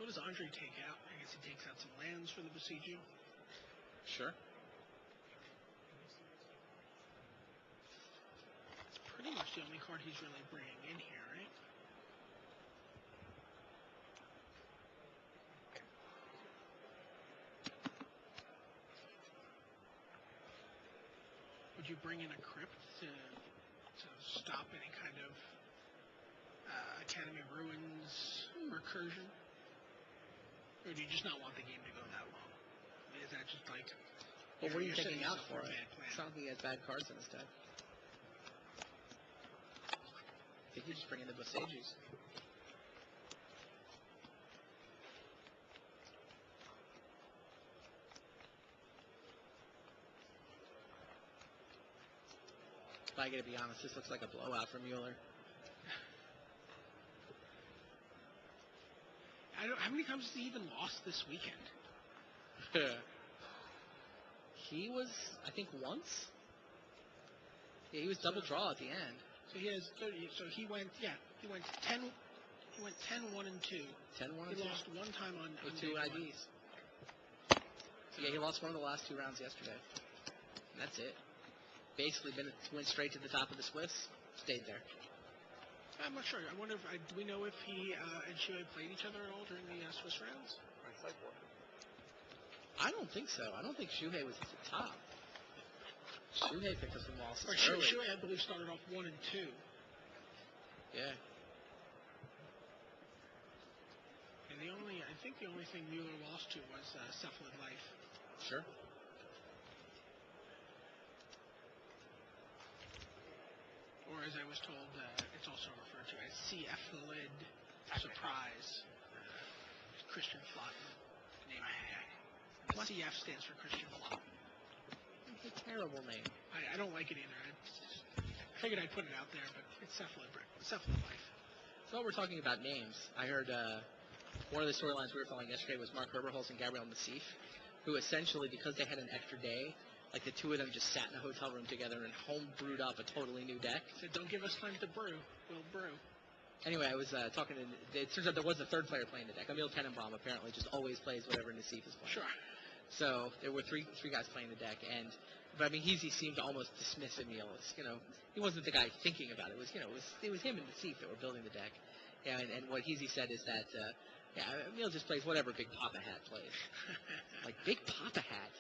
What does Andre take out? I guess he takes out some lands for the besieging. Sure. It's pretty much the only card he's really bringing in here, right? Would you bring in a crypt to stop any kind of Academy of Ruins recursion? Or do you just not want the game to go that long? I mean, is that just like... Well, what are you taking out for for it? It's not like he has bad cards in his deck. I think you just bring in the Bosages. If I gotta be honest, this looks like a blowout for Mueller. How many times has he even lost this weekend? He was, I think, once. Yeah, he was double draw at the end. So he has 30. So he went 10. He went 10, 1, and 2. 10, 1, and 2. He lost one time on with 2 IDs. So yeah, he lost one of the last 2 rounds yesterday. And that's it. Basically went straight to the top of the Swiss, stayed there. I'm not sure. I wonder if do we know if he and Shuhei played each other at all during the Swiss rounds? I don't think so. I don't think Shuhei was at the top. Shuhei picked up some losses early. Shuhei, I believe, started off 1 and 2. Yeah. And I think the only thing Mueller lost to was Cephalid Life. Sure. Or as I was told, it's also referred to as Cephalid Surprise. Christian Flotten, name of the deck. CF stands for Christian Flotten. It's a terrible name. I don't like it either. I figured I'd put it out there, but it's Cephalid Life. So while we're talking about names, I heard one of the storylines we were following yesterday was Mark Herberholz and Gabriel Nassif, who essentially, because they had an extra day, like the two of them just sat in a hotel room together and home brewed up a totally new deck. So don't give us time to brew. We'll brew. Anyway, I was talking to... It turns out there was a third player playing the deck. Emil Tenenbaum apparently just always plays whatever Nassif is playing. Sure. So there were three guys playing the deck, but I mean, he seemed to almost dismiss Emil. He wasn't the guy thinking about it. It was him and Nassif that were building the deck. Yeah, and what Heezy said is that Emil just plays whatever Big Papa Hat plays. Like Big Papa Hat.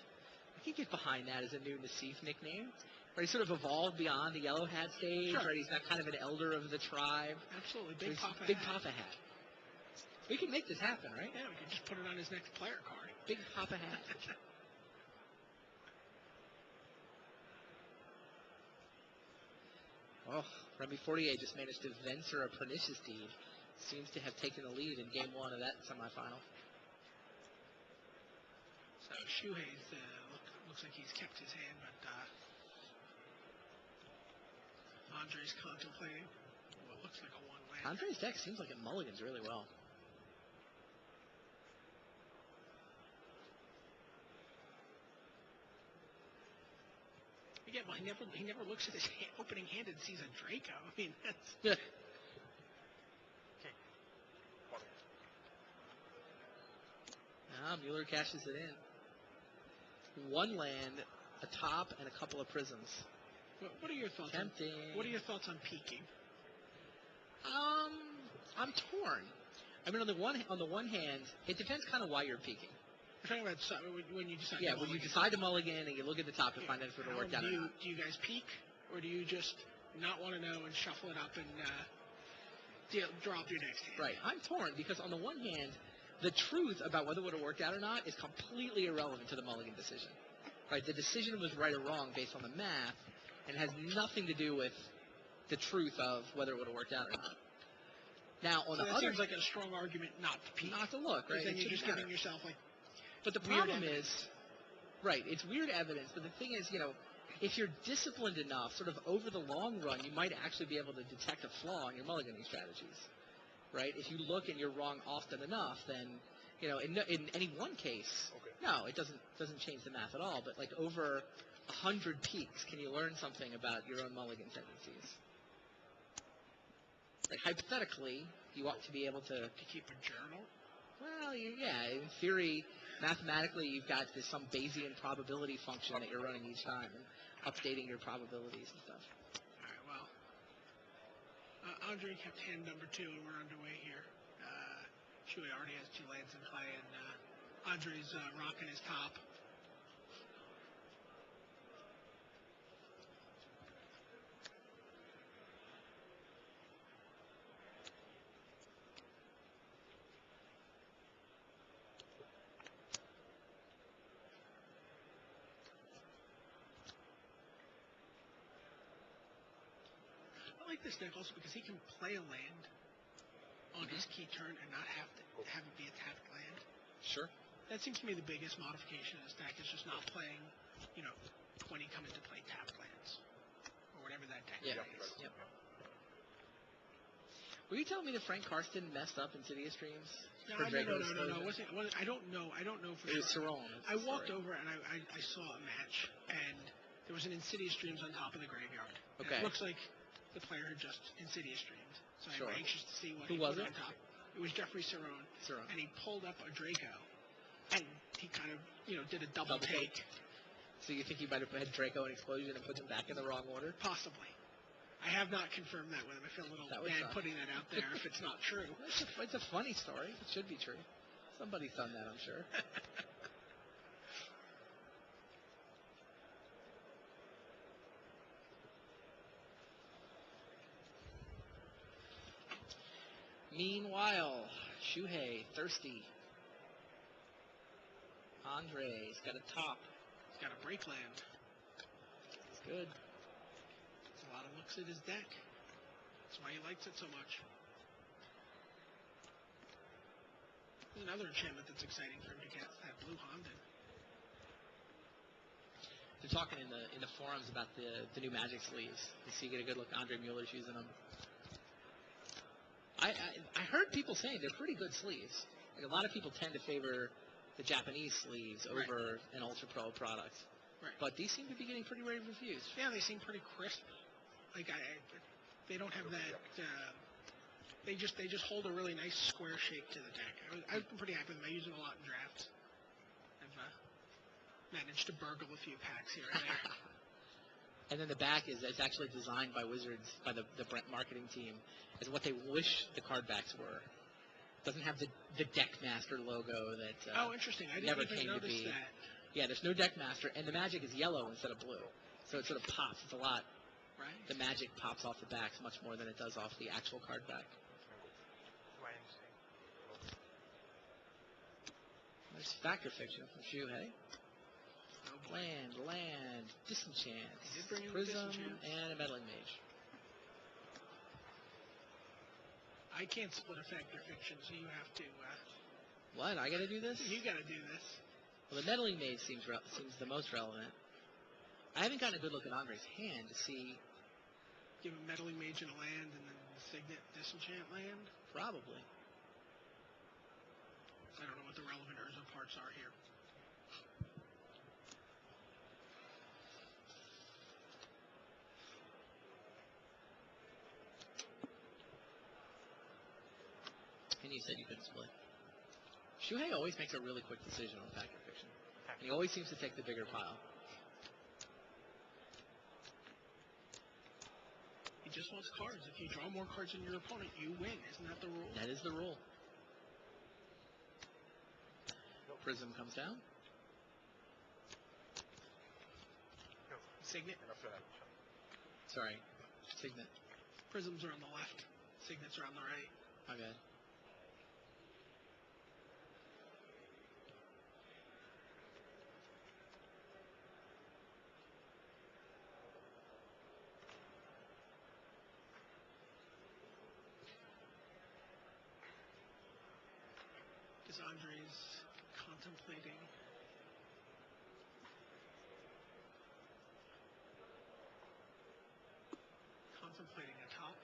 I can get behind that as a new Nassif nickname. Right, he sort of evolved beyond the Yellow Hat stage. Sure. Right, he's not kind of an elder of the tribe. Absolutely, Big Papa Hat. We can make this happen, right? Yeah, we can just put it on his next player card. Big Papa Hat. Oh, Remy Fortier just managed to venture a pernicious deed. Seems to have taken the lead in game 1 of that semifinal. So Shuhei's looks like he's kept his hand, but Andre's contemplating what looks like a 1-land. Andre's deck seems like it mulligans really well. Again, well, he never looks at his opening hand and sees a Draco. I mean, that's... Yeah. Mueller cashes it in. 1 land, a top, and a couple of prisms. What are your thoughts? Tempting. What are your thoughts on peaking? I'm torn. I mean, on the one hand, it depends kind of why you're peaking. You're talking about when you decide. Yeah, when you decide to mulligan and you look at the top to find out if it'll work out or not. Do you guys peak, or do you just not want to know and shuffle it up and drop your next hand? Right. I'm torn because on the one hand, the truth about whether it would have worked out or not is completely irrelevant to the mulligan decision. Right. The decision was right or wrong based on the math, and has nothing to do with the truth of whether it would have worked out or not. Now, on the other, seems like a strong argument not to peak. Not to look, right? Then you're just giving yourself like. But the problem is, right? It's weird evidence. But the thing is, if you're disciplined enough, sort of over the long run, you might actually be able to detect a flaw in your mulliganing strategies, right? If you look and you're wrong often enough, then in any one case, no, it doesn't change the math at all. But like over 100 peaks, can you learn something about your own mulligan tendencies? Like hypothetically, you ought to be able to keep a journal. Well, yeah, in theory, mathematically, you've got some Bayesian probability function that you're running each time and updating your probabilities and stuff. All right, well, Andre kept hand number 2, and we're underway here. Shuhei already has 2 lands in play, and Andre's rocking his top. I like this deck also because he can play a land on his key turn and not have it be a tapped land. Sure. That seems to me the biggest modification of this deck is just not playing, 20 come into play tapped lands. Or whatever that deck is. Yep. Were you telling me that Frank Karsten messed up in Insidious Dreams? No. I don't know for sure. It was Cerrone. I walked over and I saw a match, and there was an Insidious Dreams on top of the graveyard. Okay. It looks like the player had just Insidious Dreamed. So Sure. I'm anxious to see what Who he was put it? on top. It was Jeffrey Cerrone. And he pulled up a Draco, and he kind of, did a double take. So you think he might have had Draco and Explosion and put them back in the wrong order? Possibly. I have not confirmed that with him. I feel a little bad putting that out there if it's not true. It's a funny story. It should be true. Somebody's done that, I'm sure. Meanwhile, Shuhei, thirsty. Andre's got a top. He's got a break land. It's good. There's a lot of looks at his deck. That's why he likes it so much. There's another enchantment that's exciting for him to get, that blue Honden. They're talking in the forums about the new Magic sleeves. You see, you get a good look. Andre Mueller's using them. I heard people saying they're pretty good sleeves. Like, a lot of people tend to favor the Japanese sleeves over an Ultra Pro product. Right. But these seem to be getting pretty rave reviews. Yeah, they seem pretty crisp. Like they don't have that. They just hold a really nice square shape to the deck. I've been pretty happy with them. I use them a lot in drafts. I've managed to burgle a few packs here and there. And then the back is actually designed by Wizards, by the marketing team, as what they wish the card backs were. Doesn't have the Deckmaster logo that interesting. I never didn't even came to notice be. that. Yeah, there's no Deckmaster, and the Magic is yellow instead of blue, so it sort of pops. It's a lot. Right. The Magic pops off the backs much more than it does off the actual card back. There's Factor Fiction from Shuhei. Oh, Land, Disenchant, He did bring in Prism, Disenchant. and a Meddling Mage. I can't split a Factor Fiction, so you have to. What? I gotta do this? You got to do this. Well, the Meddling Mage seems the most relevant. I haven't gotten a good look at Andre's hand to see. Give a Meddling Mage and a land, and then Signet Disenchant land. Probably. I don't know what the relevant Urza parts are here. And you said you couldn't split. Shuhei always makes a really quick decision on Factor Fiction. And he always seems to take the bigger pile. He just wants cards. If you draw more cards than your opponent, you win. Isn't that the rule? That is the rule. Prism comes down. Signet. Sorry. Signet. Prisms are on the left. Signets are on the right. My bad. Because Andre's contemplating. Contemplating a top.